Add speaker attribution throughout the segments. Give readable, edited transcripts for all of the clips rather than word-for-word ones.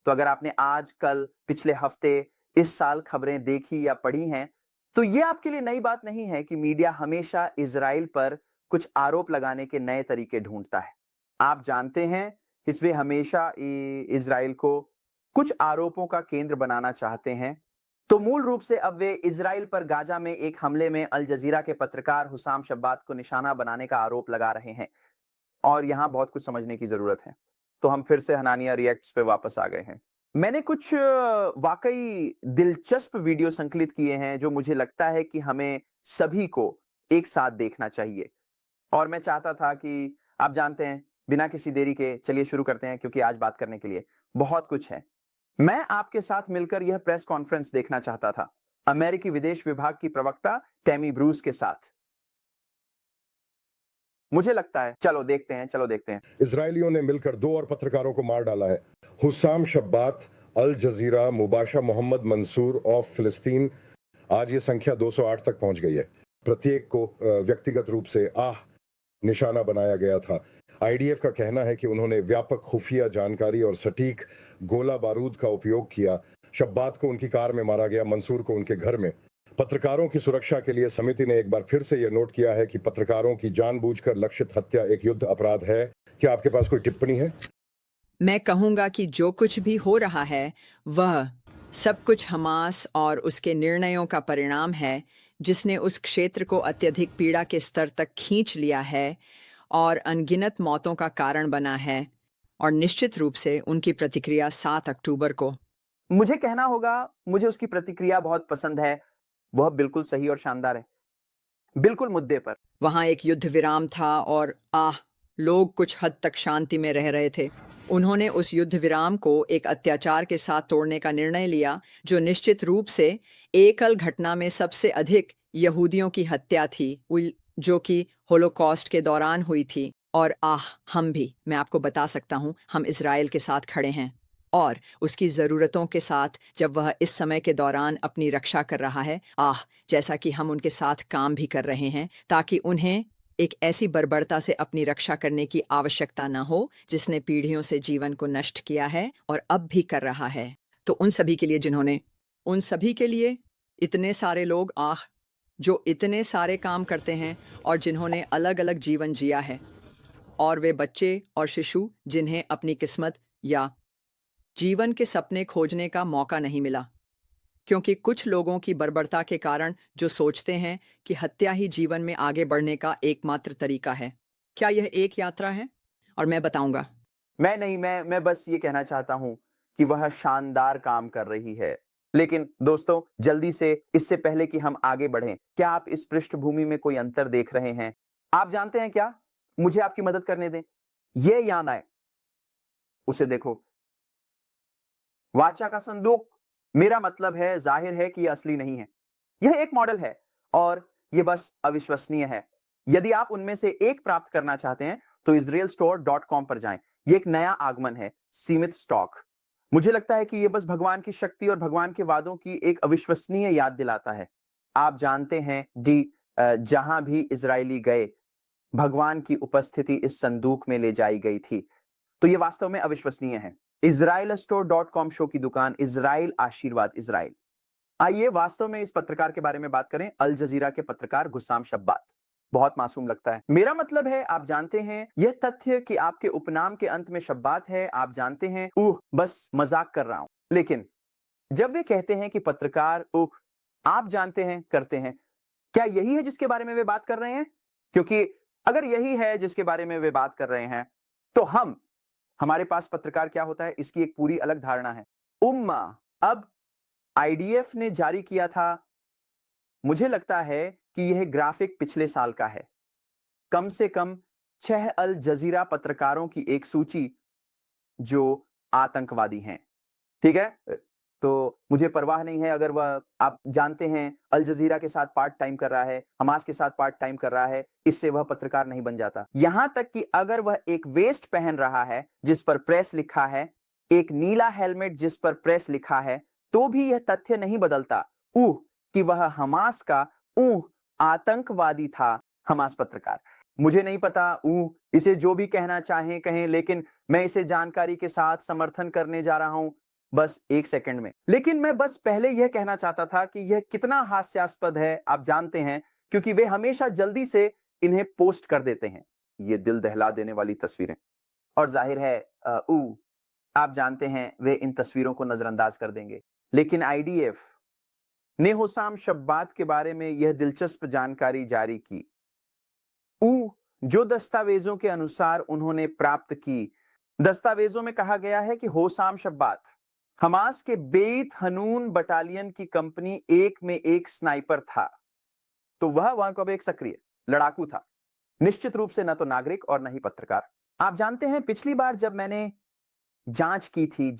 Speaker 1: तो अगर आपने आज, कल, पिछले हफ्ते, इस साल खबरें देखी या पढ़ी हैं, तो ये आपके लिए नई बात नहीं है कि मीडिया हमेशा इज़राइल पर कुछ आरोप लगाने के नए तरीके ढूंढता है। आप जानते हैं, हिज़्बे हमेशा इज़राइल को कुछ आरोपों का केंद्र बनाना चाहते हैं। तो मूल रूप से अब वे इज़राइल पर गाजा में एक हमले में अल जज़ीरा के पत्रकार हुसाम शब्बात को निशाना बनाने का आरोप लगा रहे हैं और यहाँ बहुत कुछ समझने की ज़रूरत है। तो हम फिर से हनानिया रिएक्ट्स पे वापस आ गए हैं। मैंने कुछ वाक़ई दिलचस्प वीडियो संकलित किए हैं जो मुझे लगता है कि हमें सभी को एक साथ देखना चाहिए और मैं चाहता था कि आप जानते हैं, बिना किसी देरी के चलिए शुरू करते हैं क्योंकि आज बात करने के लिए बहुत कुछ है। मैं आपके साथ मिलकर यह प्रेस कॉन्फ्रेंस देखना चाहता था, अमेरिकी विदेश विभाग की प्रवक्ता टैमी ब्रूस के साथ। मुझे लगता है चलो देखते हैं।
Speaker 2: इजरायलियों ने मिलकर 2 और पत्रकारों को मार डाला है। हुसाम शब्बात, अल जजीरा, मुबाशा मोहम्मद मंसूर ऑफ फिलिस्तीन। आज ये संख्या 208 तक पहुंच गई है। प्रत्येक को व्यक्तिगत रूप से निशाना बनाया गया था। आईडीएफ का कहना है कि उन्होंने व्यापक खुफिया जानकारी और सटीक गोला बारूद का उपयोग किया। शब्बात को उनकी कार में मारा गया, मंसूर को उनके घर में। पत्रकारों की सुरक्षा के लिए समिति ने एक बार फिर से यह नोट किया है कि पत्रकारों की जानबूझकर लक्षित हत्या एक युद्ध अपराध है। क्या आपके पास कोई टिप्पणी है?
Speaker 3: मैं कहूंगा कि जो कुछ भी हो रहा है वह सब कुछ हमास और उसके निर्णयों का परिणाम है, जिसने उस क्षेत्र को अत्यधिक पीड़ा के स्तर तक खींच लिया है और अनगिनत मौतों का कारण बना है। और निश्चित रूप से उनकी प्रतिक्रिया 7 अक्टूबर को।
Speaker 1: मुझे कहना होगा, मुझे उसकी प्रतिक्रिया बहुत पसंद है। वह बिल्कुल सही और शानदार है, बिल्कुल मुद्दे पर।
Speaker 3: वहां एक युद्ध विराम था और लोग कुछ हद तक शांति में रह रहे थे। उन्होंने उस युद्ध विराम को एक अत्याचार के साथ तोड़ने का निर्णय लिया, जो निश्चित रूप से एकल घटना में सबसे अधिक यहूदियों की हत्या थी, जो कि होलोकॉस्ट के दौरान हुई थी। और हम भी, मैं आपको बता सकता हूं, हम इज़राइल के साथ खड़े हैं और उसकी ज़रूरतों के साथ, जब वह इस समय के दौरान अपनी रक्षा कर रहा है। जैसा कि हम उनके साथ काम भी कर रहे हैं ताकि उन्हें एक ऐसी बर्बरता से अपनी रक्षा करने की आवश्यकता न हो जिसने पीढ़ियों से जीवन को नष्ट किया है और अब भी कर रहा है। तो उन सभी के लिए उन सभी के लिए इतने सारे लोग जो इतने सारे काम करते हैं और जिन्होंने अलग अलग जीवन जिया है, और वे बच्चे और शिशु जिन्हें अपनी किस्मत या जीवन के सपने खोजने का मौका नहीं मिला, क्योंकि कुछ लोगों की बर्बरता के कारण जो सोचते हैं कि हत्या ही जीवन में आगे बढ़ने का एकमात्र तरीका है। क्या यह एक यात्रा है? और मैं बताऊंगा।
Speaker 1: मैं बस ये कहना चाहता हूं कि वह शानदार काम कर रही है। लेकिन दोस्तों, जल्दी से, इससे पहले कि हम आगे बढ़ें, क्या आप इस पृष्ठभूमि में कोई अंतर देख रहे हैं? आप जानते हैं क्या? मुझे आपकी मदद करने दें। ये याना है, उसे देखो। वाचा का संदूक, मेरा मतलब है, जाहिर है कि यह असली नहीं है। यह एक मॉडल है और यह बस अविश्वसनीय है। यदि आप उनमें से एक प्राप्त करना चाहते हैं तो israelstore.com पर जाएं। यह एक नया आगमन है, सीमित स्टॉक। मुझे लगता है कि यह बस भगवान की शक्ति और भगवान के वादों की एक अविश्वसनीय याद दिलाता है। आप जानते हैं जहां भी इजरायली गए, भगवान की उपस्थिति इस संदूक में ले जाई गई थी। तो यह वास्तव में अविश्वसनीय है। israelstore.com शो की दुकान, इजराइल आशीर्वाद इजराइल। आइए वास्तव में इस पत्रकार के बारे में बात करें, अल जजीरा के पत्रकार गुस्साम शब्बात। बहुत मासूम लगता है। मेरा मतलब है, आप जानते हैं, यह तथ्य कि आपके उपनाम के अंत में शब्बात है, आप जानते हैं, बस मजाक कर रहा हूं। लेकिन जब वे कहते हैं कि पत्रकार आप जानते हैं, करते हैं, क्या यही है जिसके बारे में वे बात कर रहे हैं? क्योंकि अगर यही है जिसके बारे में वे बात कर रहे हैं, तो हमारे पास पत्रकार क्या होता है, इसकी एक पूरी अलग धारणा है। उम्मा, अब आईडीएफ ने जारी किया था, मुझे लगता है कि यह ग्राफिक पिछले साल का है। कम से कम 6 अल जजीरा पत्रकारों की एक सूची जो आतंकवादी हैं। ठीक है? तो मुझे परवाह नहीं है अगर वह, आप जानते हैं, अल जजीरा के साथ पार्ट टाइम कर रहा है, हमास के साथ पार्ट टाइम कर रहा है, इससे वह पत्रकार नहीं बन जाता। यहां तक कि अगर वह एक वेस्ट पहन रहा है जिस पर प्रेस लिखा है, एक नीला हेलमेट जिस पर प्रेस लिखा है, तो भी यह तथ्य नहीं बदलता कि वह हमास का आतंकवादी था। हमास पत्रकार, मुझे नहीं पता, इसे जो भी कहना चाहें कहें, लेकिन मैं इसे जानकारी के साथ समर्थन करने जा रहा हूं। बस 1 सेकंड में। लेकिन मैं बस पहले यह कहना चाहता था कि यह कितना हास्यास्पद है आप जानते हैं, क्योंकि वे हमेशा जल्दी से इन्हें पोस्ट कर देते हैं, ये दिल दहला देने वाली तस्वीरें। और जाहिर है आप जानते हैं वे इन तस्वीरों को नजरअंदाज कर देंगे। लेकिन आईडीएफ ने हुसाम शब्बात के बारे में यह दिलचस्प जानकारी जारी की। जो दस्तावेजों के अनुसार उन्होंने प्राप्त की, दस्तावेजों में कहा गया है कि हुसाम शब्बात हमास के बेत हनून बटालियन की कंपनी 1 में एक स्नाइपर था। तो वह वहां का एक सक्रिय लड़ाकू था, निश्चित रूप से न तो नागरिक और न ही पत्रकार। आप जानते हैं पिछली बार जब मैंने जांच की थी,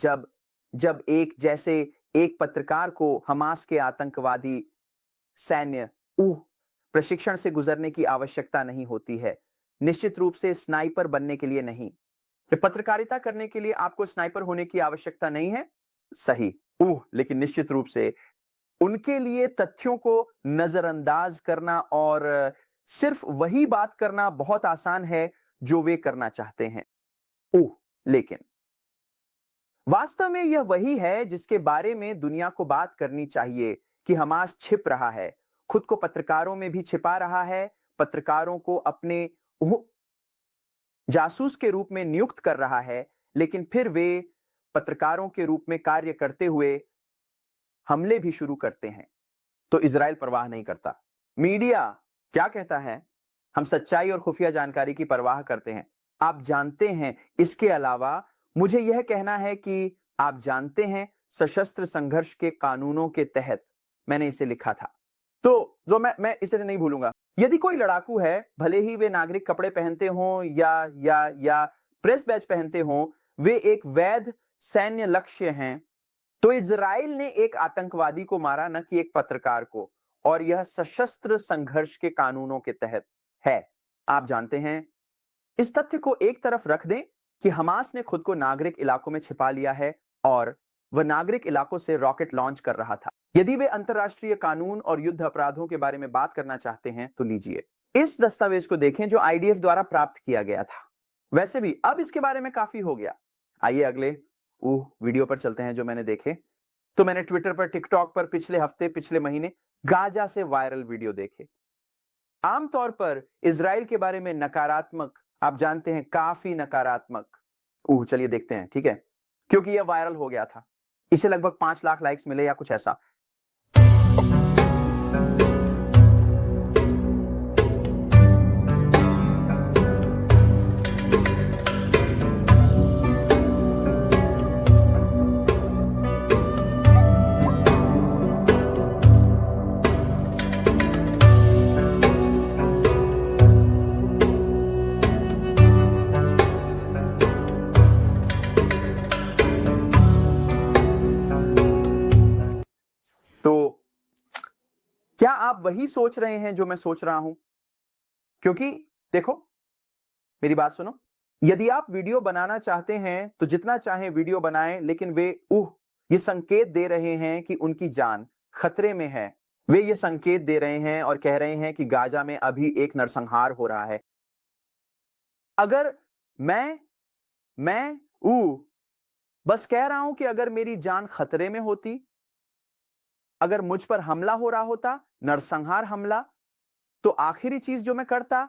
Speaker 1: जब एक पत्रकार को हमास के आतंकवादी सैन्य प्रशिक्षण से गुजरने की आवश्यकता नहीं होती है, निश्चित रूप से स्नाइपर बनने के लिए नहीं। पत्रकारिता करने के लिए आपको स्नाइपर होने की आवश्यकता नहीं है, सही। लेकिन निश्चित रूप से उनके लिए तथ्यों को नजरअंदाज करना और सिर्फ वही बात करना बहुत आसान है जो वे करना चाहते हैं। लेकिन वास्तव में यह वही है जिसके बारे में दुनिया को बात करनी चाहिए कि हमास छिप रहा है, खुद को पत्रकारों में भी छिपा रहा है, पत्रकारों को अपने जासूस के रूप में नियुक्त कर रहा है, लेकिन फिर वे पत्रकारों के रूप में कार्य करते हुए हमले भी शुरू करते हैं। तो इजराइल परवाह नहीं करता। मीडिया क्या कहता है? हम सच्चाई और खुफिया जानकारी की परवाह करते हैं। आप जानते हैं, इसके अलावा मुझे यह कहना है कि आप जानते हैं सशस्त्र संघर्ष के कानूनों के तहत मैंने इसे लिखा था, तो जो मैं इसे नहीं भूलूंगा। यदि कोई लड़ाकू है, भले ही वे नागरिक कपड़े पहनते हों या प्रेस बैज पहनते हों, वे एक वैध सैन्य लक्ष्य हैं। तो इजराइल ने एक आतंकवादी को मारा, न कि एक पत्रकार को, और यह सशस्त्र संघर्ष के कानूनों के तहत है। आप जानते हैं, इस तथ्य को एक तरफ रख दें कि हमास ने खुद को नागरिक इलाकों में छिपा लिया है और वह नागरिक इलाकों से रॉकेट लॉन्च कर रहा था। यदि वे अंतरराष्ट्रीय कानून और युद्ध अपराधों के बारे में बात करना चाहते हैं तो लीजिए इस दस्तावेज को देखें जो आईडीएफ द्वारा प्राप्त किया गया था। वैसे भी अब इसके बारे में काफी हो गया। आइए अगले वीडियो पर चलते हैं जो मैंने देखे। तो मैंने ट्विटर पर, टिकटॉक पर पिछले हफ्ते, पिछले महीने गाजा से वायरल वीडियो देखे। आमतौर पर इजराइल के बारे में नकारात्मक, आप जानते हैं काफी नकारात्मक। चलिए देखते हैं, ठीक है, क्योंकि यह वायरल हो गया था। इसे लगभग 5 लाख लाइक्स मिले या कुछ ऐसा। क्या आप वही सोच रहे हैं जो मैं सोच रहा हूं? क्योंकि देखो, मेरी बात सुनो, यदि आप वीडियो बनाना चाहते हैं तो जितना चाहें वीडियो बनाएं, लेकिन वे ये संकेत दे रहे हैं कि उनकी जान खतरे में है। वे ये संकेत दे रहे हैं और कह रहे हैं कि गाजा में अभी एक नरसंहार हो रहा है। अगर मैं बस कह रहा हूं कि अगर मेरी जान खतरे में होती, अगर मुझ पर हमला हो रहा होता, नरसंहार हमला, तो आखिरी चीज जो मैं करता,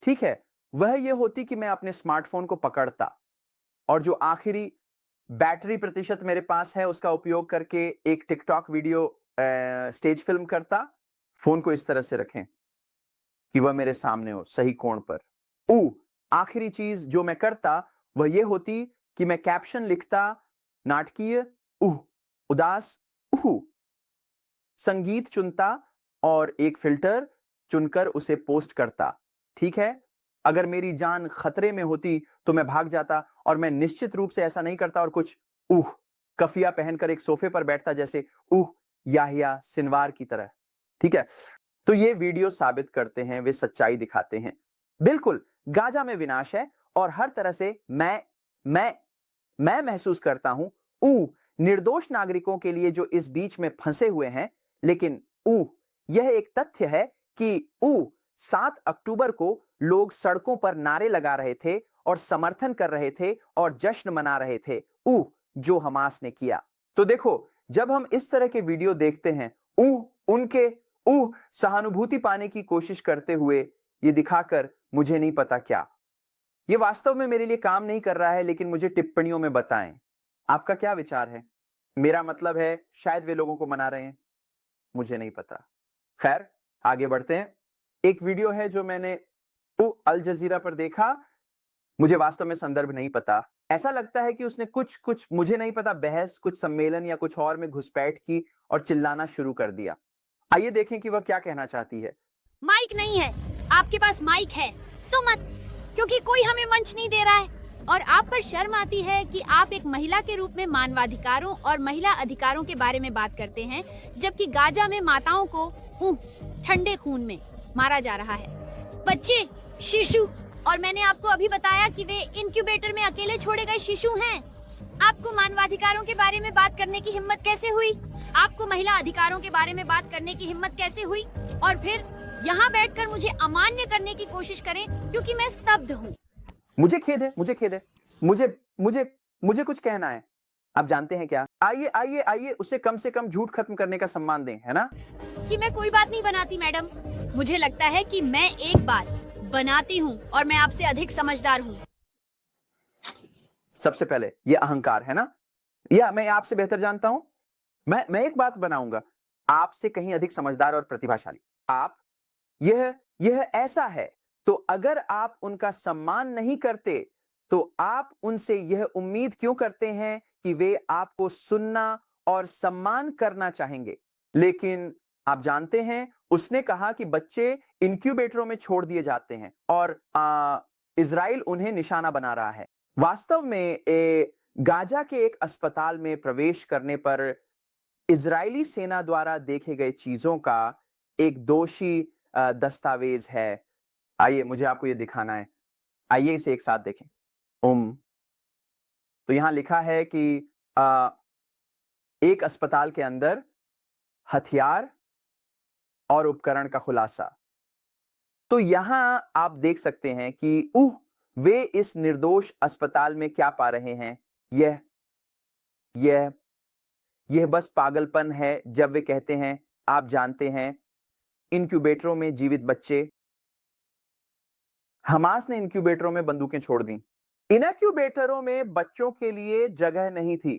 Speaker 1: ठीक है, वह यह होती कि मैं अपने स्मार्टफोन को पकड़ता और जो आखिरी बैटरी प्रतिशत मेरे पास है उसका उपयोग करके एक टिकटॉक वीडियो स्टेज फिल्म करता। फोन को इस तरह से रखें कि वह मेरे सामने हो, सही कोण पर। आखिरी चीज जो मैं करता वह यह होती कि मैं कैप्शन लिखता, नाटकीय, उदास, संगीत चुनता और एक फिल्टर चुनकर उसे पोस्ट करता। ठीक है, अगर मेरी जान खतरे में होती तो मैं भाग जाता, और मैं निश्चित रूप से ऐसा नहीं करता और कुछ कफिया पहनकर एक सोफे पर बैठता, जैसे याहिया सिनवार की तरह। ठीक है, तो ये वीडियो साबित करते हैं, वे सच्चाई दिखाते हैं। बिल्कुल गाजा में विनाश है और हर तरह से मैं महसूस करता हूं निर्दोष नागरिकों के लिए जो इस बीच में फंसे हुए हैं। लेकिन यह एक तथ्य है कि 7 अक्टूबर को लोग सड़कों पर नारे लगा रहे थे और समर्थन कर रहे थे और जश्न मना रहे थे। जो हमास ने किया। तो देखो, जब हम इस तरह के वीडियो देखते हैं, उनके सहानुभूति पाने की कोशिश करते हुए ये दिखाकर मुझे नहीं पता क्या, ये वास्तव में मेरे लिए काम नहीं कर रहा है, लेकिन मुझे टिप्पणियों में बताएं आपका क्या विचार है। मेरा मतलब है शायद वे लोगों को मना रहे हैं, मुझे नहीं पता। खैर, आगे बढ़ते हैं। एक वीडियो है जो मैंने अल जजीरा पर देखा, मुझे वास्तव में संदर्भ नहीं पता। ऐसा लगता है कि उसने कुछ मुझे नहीं पता बहस, कुछ सम्मेलन या कुछ और में घुसपैठ की और चिल्लाना शुरू कर दिया। आइए देखें कि वह क्या कहना चाहती है।
Speaker 4: माइक नहीं है, आपके पास माइक है तो मत, क्योंकि कोई हमें मंच नहीं दे रहा है और आप पर शर्म आती है कि आप एक महिला के रूप में मानवाधिकारों और महिला अधिकारों के बारे में बात करते हैं, जबकि गाजा में माताओं को ठंडे खून में मारा जा रहा है। बच्चे, शिशु, और मैंने आपको अभी बताया कि वे इनक्यूबेटर में अकेले छोड़े गए शिशु हैं। आपको मानवाधिकारों के बारे में बात करने की हिम्मत कैसे हुई? आपको महिला अधिकारों के बारे में बात करने की हिम्मत कैसे हुई? और फिर यहाँ बैठकर मुझे अमान्य करने की कोशिश करें, क्योंकि मैं स्तब्ध हूँ।
Speaker 1: मुझे खेद है, मुझे कुछ कहना है। आप जानते हैं क्या, आइए उसे कम से कम झूठ खत्म करने का सम्मान दें, है ना?
Speaker 4: कि मैं कोई बात नहीं बनाती मैडम, मुझे लगता है कि मैं एक बात बनाती हूँ और मैं आपसे अधिक समझदार हूँ।
Speaker 1: सबसे पहले ये अहंकार है ना, या मैं आपसे बेहतर जानता हूं। मैं एक बात बनाऊंगा, आपसे कहीं अधिक समझदार और प्रतिभाशाली। आप यह ऐसा है, तो अगर आप उनका सम्मान नहीं करते तो आप उनसे यह उम्मीद क्यों करते हैं कि वे आपको सुनना और सम्मान करना चाहेंगे? लेकिन आप जानते हैं, उसने कहा कि बच्चे इनक्यूबेटरों में छोड़ दिए जाते हैं और इजराइल उन्हें निशाना बना रहा है। वास्तव में गाजा के एक अस्पताल में प्रवेश करने पर इजरायली सेना द्वारा देखे गए चीजों का एक दोषी दस्तावेज है। आइए, मुझे आपको ये दिखाना है। आइए इसे एक साथ देखें। तो यहां लिखा है कि एक अस्पताल के अंदर हथियार और उपकरण का खुलासा। तो यहां आप देख सकते हैं कि वे इस निर्दोष अस्पताल में क्या पा रहे हैं। यह बस पागलपन है जब वे कहते हैं, आप जानते हैं, इनक्यूबेटरों में जीवित बच्चे। हमास ने इनक्यूबेटरों में बंदूकें छोड़ दी। इनक्यूबेटरों में बच्चों के लिए जगह नहीं थी,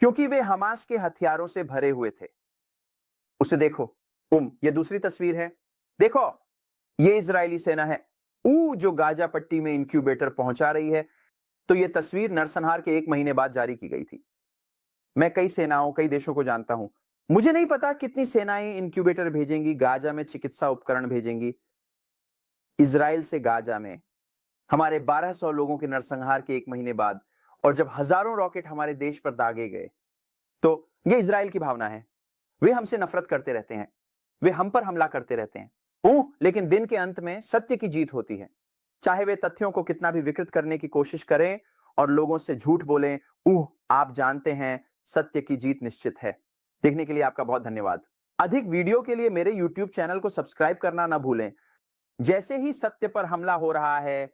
Speaker 1: क्योंकि वे हमास के हथियारों से भरे हुए थे। उसे देखो, ये दूसरी तस्वीर है। देखो, ये इजरायली सेना है जो गाजा पट्टी में इनक्यूबेटर पहुंचा रही है। तो यह तस्वीर नरसंहार के 1 महीने बाद जारी की गई थी। मैं कई देशों को जानता हूं। मुझे नहीं पता कितनी सेनाएं इनक्यूबेटर भेजेंगी, गाजा में चिकित्सा उपकरण भेजेंगी। इजराइल से गाजा में हमारे 1200 लोगों के नरसंहार के 1 महीने बाद, और जब हजारों रॉकेट हमारे देश पर दागे गए, तो यह इजराइल की भावना है। वे हमसे नफरत करते रहते हैं, वे हम पर हमला करते रहते हैं। लेकिन दिन के अंत में सत्य की जीत होती है। चाहे वे तथ्यों को कितना भी विकृत करने की कोशिश करें और लोगों से झूठ बोलें, आप जानते हैं, सत्य की जीत निश्चित है। देखने के लिए आपका बहुत धन्यवाद। अधिक वीडियो के लिए मेरे YouTube चैनल को सब्सक्राइब करना ना भूलें। जैसे ही सत्य पर हमला हो रहा है,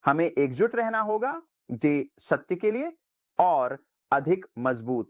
Speaker 1: हमें एकजुट रहना होगा सत्य के लिए और अधिक मजबूत।